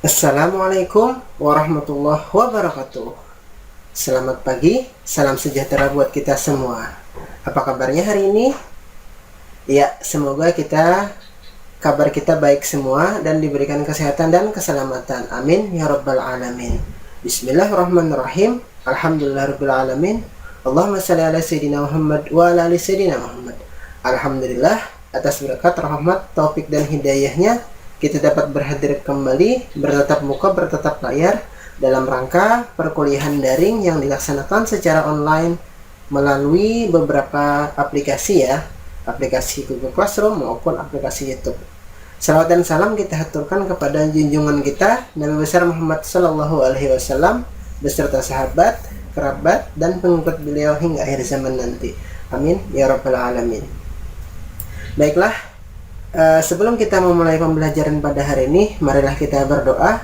Assalamualaikum warahmatullahi wabarakatuh. Selamat pagi, salam sejahtera buat kita semua. Apa kabarnya hari ini? Ya, semoga kabar kita baik semua dan diberikan kesehatan dan keselamatan. Amin ya rabbal alamin. Bismillahirrahmanirrahim. Alhamdulillahirabbil alamin. Allahumma shalli ala sayyidina Muhammad wa ala ali sayyidina Muhammad. Alhamdulillah atas berkat, rahmat, taufik dan hidayahnya kita dapat berhadir kembali, bertatap muka, bertatap layar dalam rangka perkuliahan daring yang dilaksanakan secara online melalui beberapa aplikasi aplikasi Google Classroom maupun aplikasi YouTube. Salawat dan salam kita haturkan kepada junjungan kita Nabi besar Muhammad Sallallahu Alaihi Wasallam beserta sahabat, kerabat, dan pengikut beliau hingga akhir zaman nanti. Amin ya rabbal alamin. Baiklah. Sebelum kita memulai pembelajaran pada hari ini, marilah kita berdoa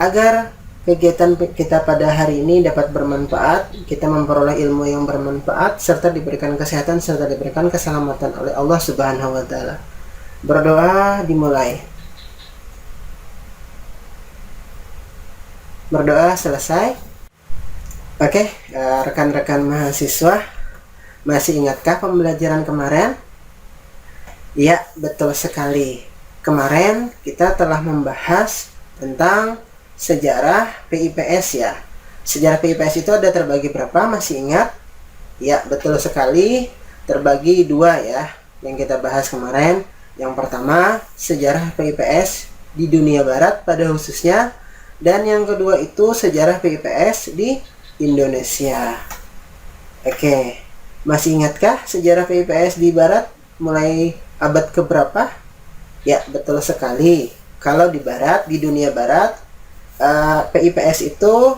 agar kegiatan kita pada hari ini dapat bermanfaat, kita memperoleh ilmu yang bermanfaat, serta diberikan kesehatan, serta diberikan keselamatan oleh Allah Subhanahu wa Ta'ala. Berdoa dimulai. Berdoa selesai. Oke, rekan-rekan mahasiswa, masih ingatkah pembelajaran kemarin? Ya, betul sekali. Kemarin kita telah membahas tentang sejarah PIPS ya. Sejarah PIPS itu ada terbagi berapa? Masih ingat? Ya, betul sekali. Terbagi dua ya, yang kita bahas kemarin. Yang pertama, sejarah PIPS di dunia barat pada khususnya. Dan yang kedua itu sejarah PIPS di Indonesia. Oke, masih ingatkah sejarah PIPS di barat mulai abad keberapa? Ya, betul sekali. Kalau di barat, di dunia barat, PIPS itu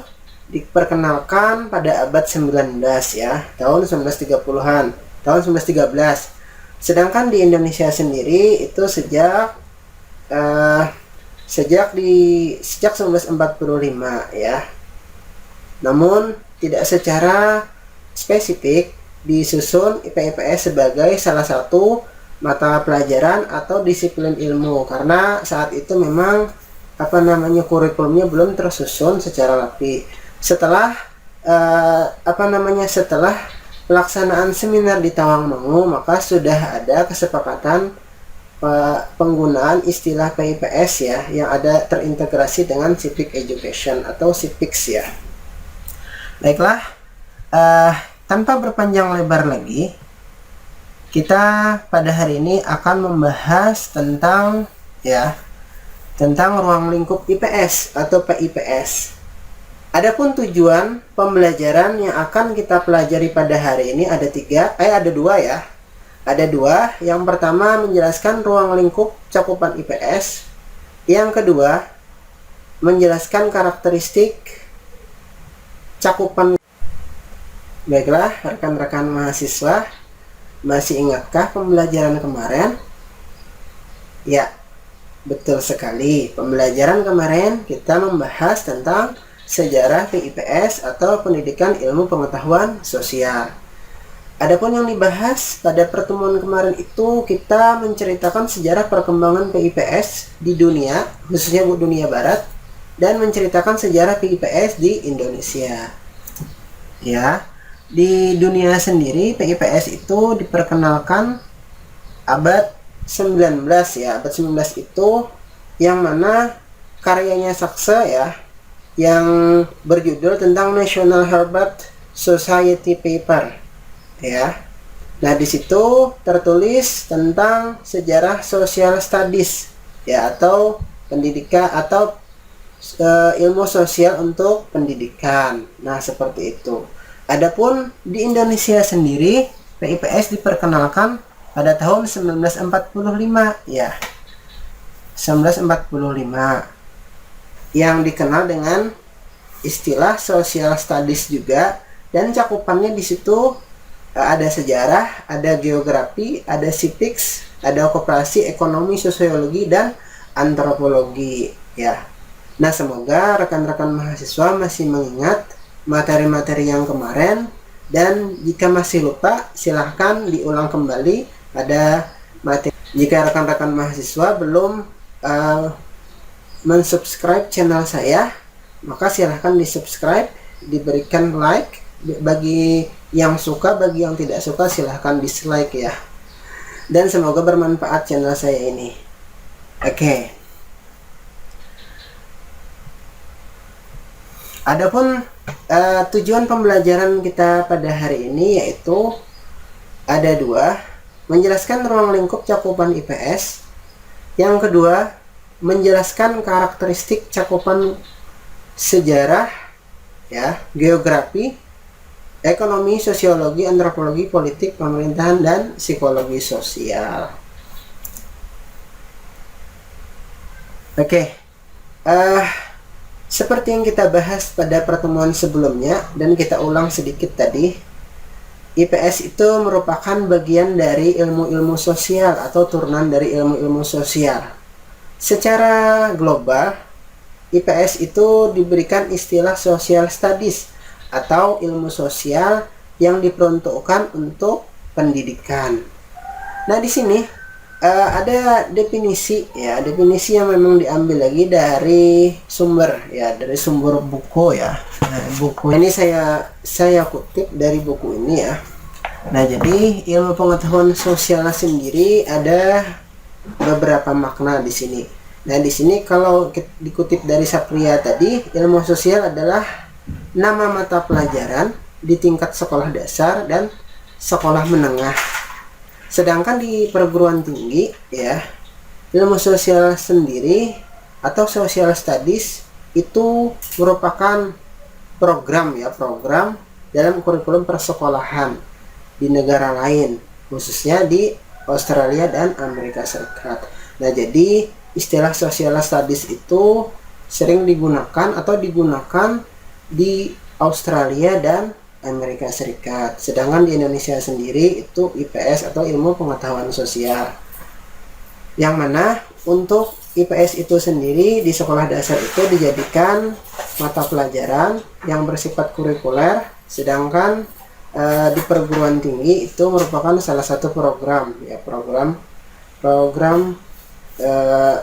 diperkenalkan pada abad 19 ya, tahun 1930-an, tahun 1913. Sedangkan di Indonesia sendiri itu sejak 1945 ya. Namun tidak secara spesifik disusun PIPS sebagai salah satu mata pelajaran atau disiplin ilmu, karena saat itu memang kurikulumnya belum tersusun secara rapi. Setelah setelah pelaksanaan seminar di Tawangmangu, maka sudah ada kesepakatan penggunaan istilah PIPS ya, yang ada terintegrasi dengan Civic Education atau Civics ya. Baiklah, tanpa berpanjang lebar lagi, kita pada hari ini akan membahas tentang ruang lingkup IPS atau PIPS. Adapun tujuan pembelajaran yang akan kita pelajari pada hari ini ada dua ya. Ada dua. Yang pertama menjelaskan ruang lingkup cakupan IPS. Yang kedua menjelaskan karakteristik cakupan. Baiklah, rekan-rekan mahasiswa, masih ingatkah pembelajaran kemarin? Ya, betul sekali. Pembelajaran kemarin kita membahas tentang sejarah PIPS atau Pendidikan Ilmu Pengetahuan Sosial. Adapun yang dibahas pada pertemuan kemarin itu kita menceritakan sejarah perkembangan PIPS di dunia, khususnya dunia barat, dan menceritakan sejarah PIPS di Indonesia. Ya. Di dunia sendiri PIPS itu diperkenalkan abad 19 ya. Abad 19 itu yang mana karyanya Saxe ya, yang berjudul tentang National Herbert Society Paper ya. Nah, di situ tertulis tentang sejarah social studies ya, atau pendidikan atau ilmu sosial untuk pendidikan. Nah, seperti itu. Adapun di Indonesia sendiri PIPS diperkenalkan pada tahun 1945 ya. 1945 yang dikenal dengan istilah social studies juga, dan cakupannya di situ ada sejarah, ada geografi, ada civics, ada koperasi, ekonomi, sosiologi, dan antropologi ya. Nah, semoga rekan-rekan mahasiswa masih mengingat materi-materi yang kemarin, dan jika masih lupa silahkan diulang kembali pada materi. Jika rekan-rekan mahasiswa belum mensubscribe channel saya, maka silahkan di subscribe, diberikan like. Bagi yang suka, bagi yang tidak suka silahkan dislike ya. Dan semoga bermanfaat channel saya ini. Oke. Adapun tujuan pembelajaran kita pada hari ini yaitu ada dua: menjelaskan ruang lingkup cakupan IPS. Yang kedua, menjelaskan karakteristik cakupan sejarah, ya, geografi, ekonomi, sosiologi, antropologi, politik, pemerintahan, dan psikologi sosial. Oke, seperti yang kita bahas pada pertemuan sebelumnya dan kita ulang sedikit tadi, IPS itu merupakan bagian dari ilmu-ilmu sosial atau turunan dari ilmu-ilmu sosial. Secara global, IPS itu diberikan istilah social studies atau ilmu sosial yang diperuntukkan untuk pendidikan. Nah, di sini ada definisi ya, definisi yang memang diambil lagi dari sumber ya, dari sumber buku ya. Nah, buku ini saya kutip dari buku ini ya. Nah, jadi ilmu pengetahuan sosial sendiri ada beberapa makna di sini. Nah, di sini kalau dikutip dari Sapria tadi, ilmu sosial adalah nama mata pelajaran di tingkat sekolah dasar dan sekolah menengah. Sedangkan di perguruan tinggi ya, ilmu sosial sendiri atau social studies itu merupakan program dalam kurikulum persekolahan di negara lain, khususnya di Australia dan Amerika Serikat. Nah, jadi istilah social studies itu sering digunakan di Australia dan Amerika Serikat. Sedangkan di Indonesia sendiri itu IPS atau ilmu pengetahuan sosial. Yang mana untuk IPS itu sendiri di sekolah dasar itu dijadikan mata pelajaran yang bersifat kurikuler, sedangkan di perguruan tinggi itu merupakan salah satu program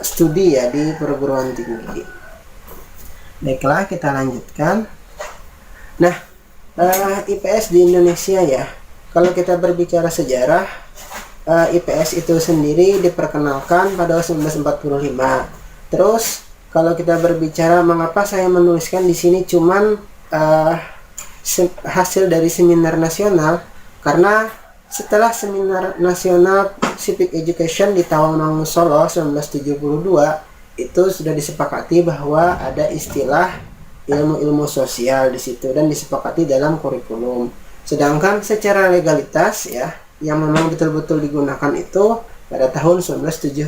studi ya di perguruan tinggi. Baiklah, kita lanjutkan. Nah, IPS di Indonesia ya, kalau kita berbicara sejarah, IPS itu sendiri diperkenalkan pada 1945. Terus kalau kita berbicara mengapa saya menuliskan di sini cuman hasil dari seminar nasional, karena setelah seminar nasional Civic Education di Tawangmangu Solo 1972 itu sudah disepakati bahwa ada istilah ilmu-ilmu sosial di situ dan disepakati dalam kurikulum. Sedangkan secara legalitas ya, yang memang betul-betul digunakan itu pada tahun 1975,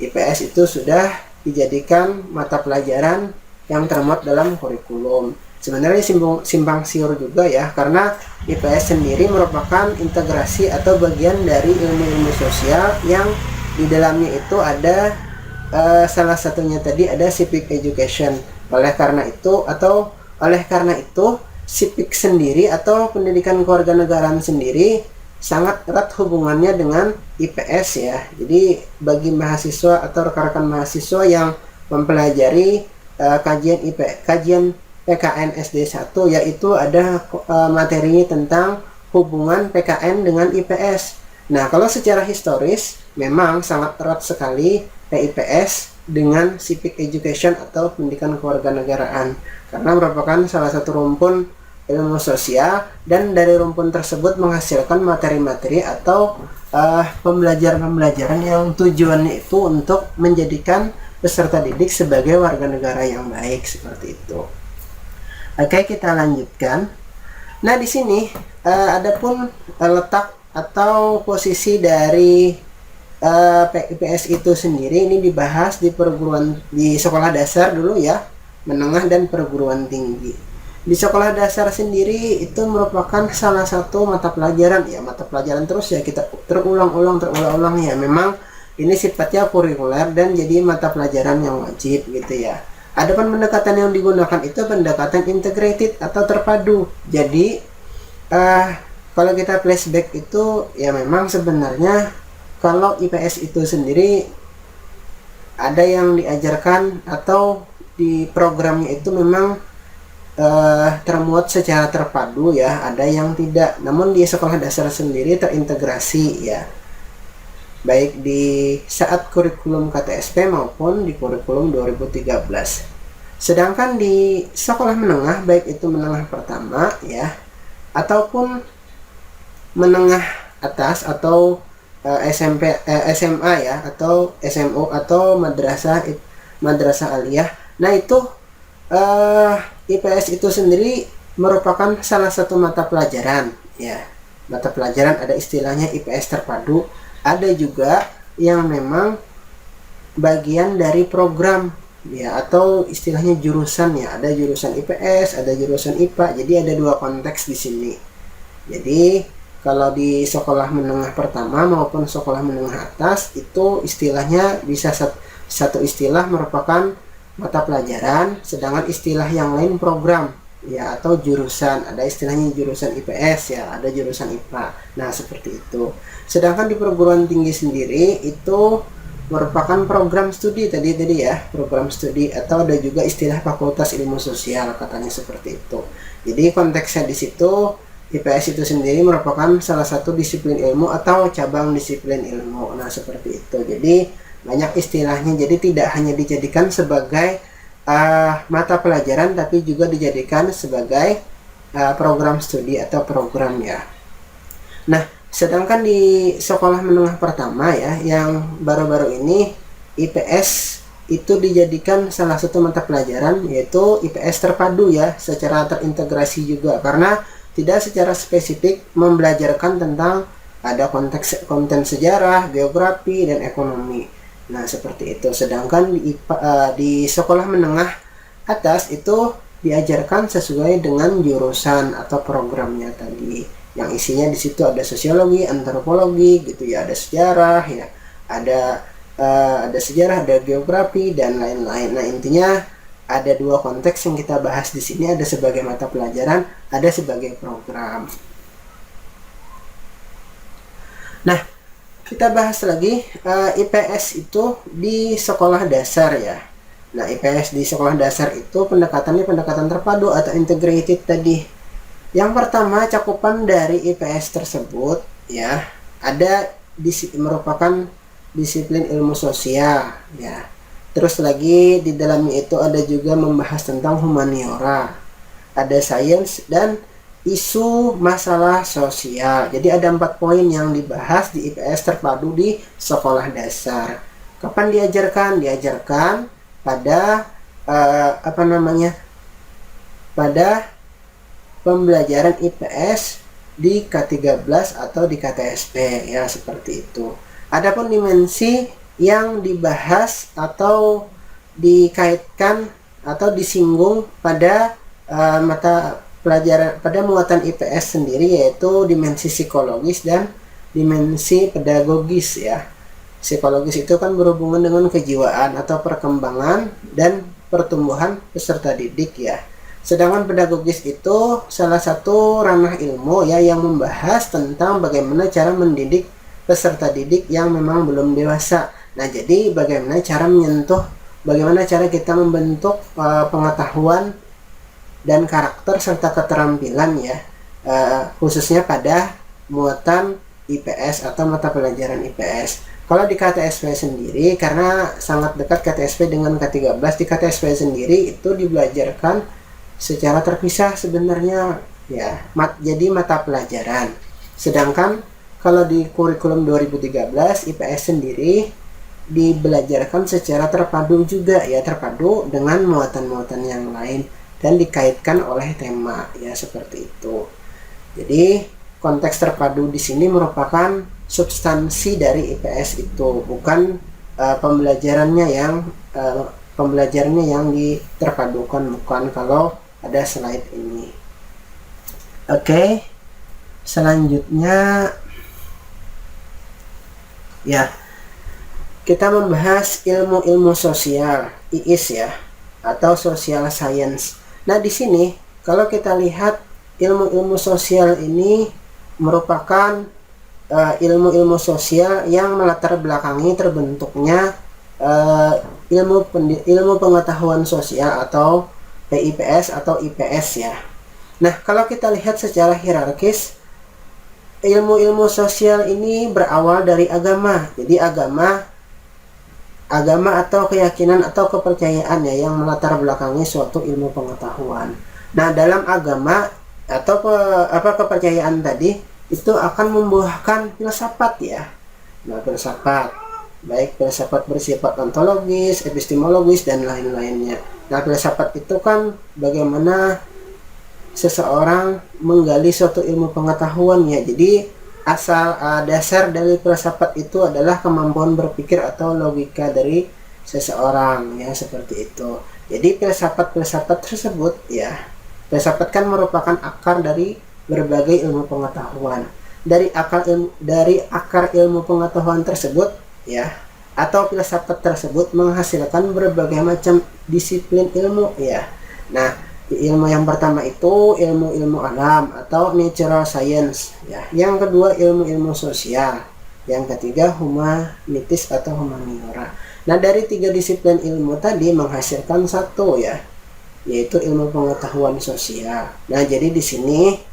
IPS itu sudah dijadikan mata pelajaran yang termuat dalam kurikulum. Sebenarnya simpang siur juga ya, karena IPS sendiri merupakan integrasi atau bagian dari ilmu-ilmu sosial yang di dalamnya itu ada salah satunya tadi ada civic education. Oleh karena itu civic sendiri atau pendidikan kewarganegaraan sendiri sangat erat hubungannya dengan IPS ya. Jadi bagi mahasiswa atau rekan-rekan mahasiswa yang mempelajari kajian PKN SD 1, yaitu ada materinya tentang hubungan PKN dengan IPS. Nah, kalau secara historis memang sangat erat sekali IPS dengan civic education atau pendidikan kewarganegaraan, karena merupakan salah satu rumpun ilmu sosial dan dari rumpun tersebut menghasilkan materi-materi atau pembelajaran-pembelajaran yang tujuannya itu untuk menjadikan peserta didik sebagai warga negara yang baik, seperti itu. Oke, kita lanjutkan. Nah, di sini adapun letak atau posisi dari IPS itu sendiri ini dibahas di sekolah dasar dulu ya, menengah dan perguruan tinggi. Di sekolah dasar sendiri itu merupakan salah satu mata pelajaran ya, mata pelajaran terus ya, kita terulang-ulang ya. Memang ini sifatnya kurikuler dan jadi mata pelajaran yang wajib gitu ya. Adapun pendekatan yang digunakan itu pendekatan integrated atau terpadu. Jadi kalau kita flashback itu ya, memang sebenarnya kalau IPS itu sendiri ada yang diajarkan atau di programnya itu memang termuat secara terpadu ya, ada yang tidak. Namun di sekolah dasar sendiri terintegrasi ya, baik di saat kurikulum KTSP maupun di kurikulum 2013. Sedangkan di sekolah menengah, baik itu menengah pertama ya ataupun menengah atas atau SMP, SMA ya, atau SMU atau madrasah aliyah. Nah itu IPS itu sendiri merupakan salah satu mata pelajaran ya. Mata pelajaran ada istilahnya IPS terpadu, ada juga yang memang bagian dari program ya, atau istilahnya jurusan ya. Ada jurusan IPS, ada jurusan IPA. Jadi ada dua konteks di sini. Jadi kalau di sekolah menengah pertama maupun sekolah menengah atas itu istilahnya bisa satu istilah merupakan mata pelajaran, sedangkan istilah yang lain program ya, atau jurusan. Ada istilahnya jurusan IPS ya, ada jurusan IPA. Nah seperti itu. Sedangkan di perguruan tinggi sendiri itu merupakan program studi tadi ya, program studi, atau ada juga istilah fakultas ilmu sosial, katanya seperti itu. Jadi konteksnya di situ IPS itu sendiri merupakan salah satu disiplin ilmu atau cabang disiplin ilmu. Nah seperti itu. Jadi banyak istilahnya, jadi tidak hanya dijadikan sebagai mata pelajaran, tapi juga dijadikan sebagai program studi atau program ya. Nah sedangkan di sekolah menengah pertama ya, yang baru-baru ini IPS itu dijadikan salah satu mata pelajaran, yaitu IPS terpadu ya, secara terintegrasi juga, karena tidak secara spesifik membelajarkan tentang ada konten sejarah, geografi, dan ekonomi. Nah seperti itu. Sedangkan di sekolah menengah atas itu diajarkan sesuai dengan jurusan atau programnya tadi, yang isinya di situ ada sosiologi, antropologi gitu ya, ada sejarah ya, ada sejarah, ada geografi, dan lain-lain. Nah intinya ada dua konteks yang kita bahas di sini, ada sebagai mata pelajaran, ada sebagai program. Nah kita bahas lagi IPS itu di sekolah dasar ya. Nah IPS di sekolah dasar itu pendekatannya pendekatan terpadu atau integrated tadi. Yang pertama, cakupan dari IPS tersebut ya, ada merupakan disiplin ilmu sosial ya. Terus lagi di dalamnya itu ada juga membahas tentang humaniora, ada sains, dan isu masalah sosial. Jadi ada 4 poin yang dibahas di IPS terpadu di sekolah dasar. Kapan diajarkan? Diajarkan pada pada pembelajaran IPS di K13 atau di KTSP ya, seperti itu. Adapun dimensi yang dibahas atau dikaitkan atau disinggung pada mata pelajaran, pada muatan IPS sendiri, yaitu dimensi psikologis dan dimensi pedagogis ya. Psikologis itu kan berhubungan dengan kejiwaan atau perkembangan dan pertumbuhan peserta didik ya. Sedangkan pedagogis itu salah satu ranah ilmu ya, yang membahas tentang bagaimana cara mendidik peserta didik yang memang belum dewasa. Nah jadi bagaimana cara kita membentuk pengetahuan dan karakter serta keterampilan ya, khususnya pada muatan IPS atau mata pelajaran IPS. Kalau di KTSP sendiri, karena sangat dekat KTSP dengan K13, di KTSP sendiri itu dibelajarkan secara terpisah sebenarnya ya, jadi mata pelajaran. Sedangkan kalau di kurikulum 2013 IPS sendiri dibelajarkan secara terpadu juga ya, terpadu dengan muatan-muatan yang lain dan dikaitkan oleh tema ya, seperti itu. Jadi konteks terpadu di sini merupakan substansi dari IPS itu, bukan pembelajarannya yang diterpadukan, bukan kalau ada slide ini. Oke, selanjutnya ya, kita membahas ilmu-ilmu sosial, IIS ya, atau social science. Nah di sini kalau kita lihat ilmu-ilmu sosial ini merupakan ilmu-ilmu sosial yang melatar belakangi terbentuknya ilmu pengetahuan sosial atau PIPS atau IPS ya. Nah, kalau kita lihat secara hierarkis, ilmu-ilmu sosial ini berawal dari agama. Jadi agama atau keyakinan atau kepercayaan ya yang melatar belakangi suatu ilmu pengetahuan. Nah, dalam agama atau kepercayaan tadi itu akan membuahkan filsafat ya. Nah, filsafat baik filsafat bersifat ontologis, epistemologis dan lain-lainnya. Nah, filsafat itu kan bagaimana seseorang menggali suatu ilmu pengetahuan ya. Jadi asal dasar dari filsafat itu adalah kemampuan berpikir atau logika dari seseorang ya, seperti itu. Jadi filsafat tersebut ya, filsafat kan merupakan akar dari berbagai ilmu pengetahuan. Dari akar ilmu pengetahuan tersebut ya, atau filsafat tersebut menghasilkan berbagai macam disiplin ilmu ya. Nah, ilmu yang pertama itu ilmu alam atau natural science ya. Yang kedua ilmu sosial. Yang ketiga humanitis atau humaniora. Nah, dari 3 disiplin ilmu tadi menghasilkan satu ya, yaitu ilmu pengetahuan sosial. Nah, jadi di sini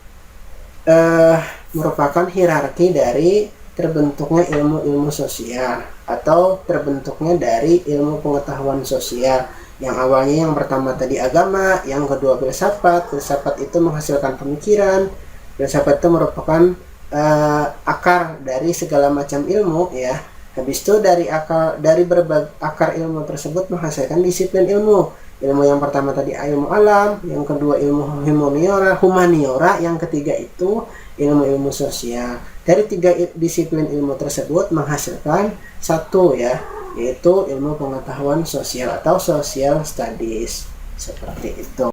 merupakan hierarki dari terbentuknya ilmu sosial atau terbentuknya dari ilmu pengetahuan sosial. Yang awalnya yang pertama tadi agama, yang kedua filsafat itu menghasilkan pemikiran, filsafat itu merupakan akar dari segala macam ilmu ya. Habis itu dari berbagai akar ilmu tersebut menghasilkan disiplin ilmu. Ilmu yang pertama tadi ilmu alam, yang kedua ilmu humaniora, yang ketiga itu ilmu sosial. Dari 3 disiplin ilmu tersebut menghasilkan satu ya, yaitu ilmu pengetahuan sosial atau social studies, seperti itu.